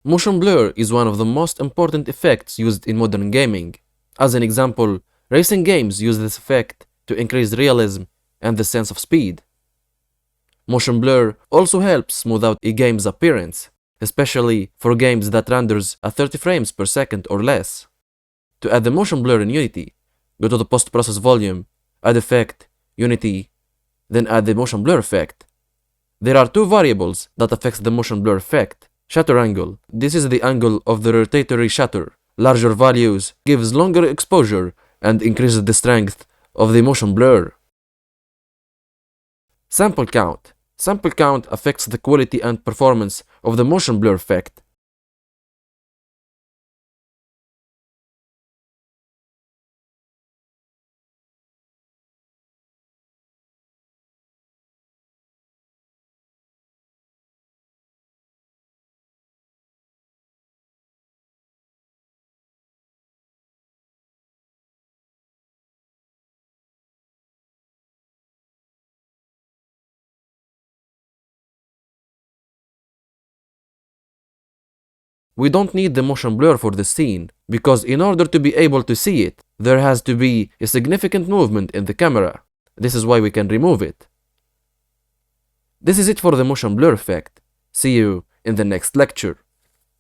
Motion blur is one of the most important effects used in modern gaming. As an example, racing games use this effect to increase realism and the sense of speed. Motion blur also helps smooth out a game's appearance, especially for games that renders at 30 frames per second or less. To add the motion blur in Unity, go to the post-process volume, add effect, Unity, then add the motion blur effect. There are two variables that affect the motion blur effect. Shutter angle. This is the angle of the rotatory shutter. Larger values gives longer exposure and increases the strength of the motion blur. Sample count. Sample count affects the quality and performance of the motion blur effect. We don't need the motion blur for the scene, because in order to be able to see it, there has to be a significant movement in the camera. This is why we can remove it. This is it for the motion blur effect. See you in the next lecture.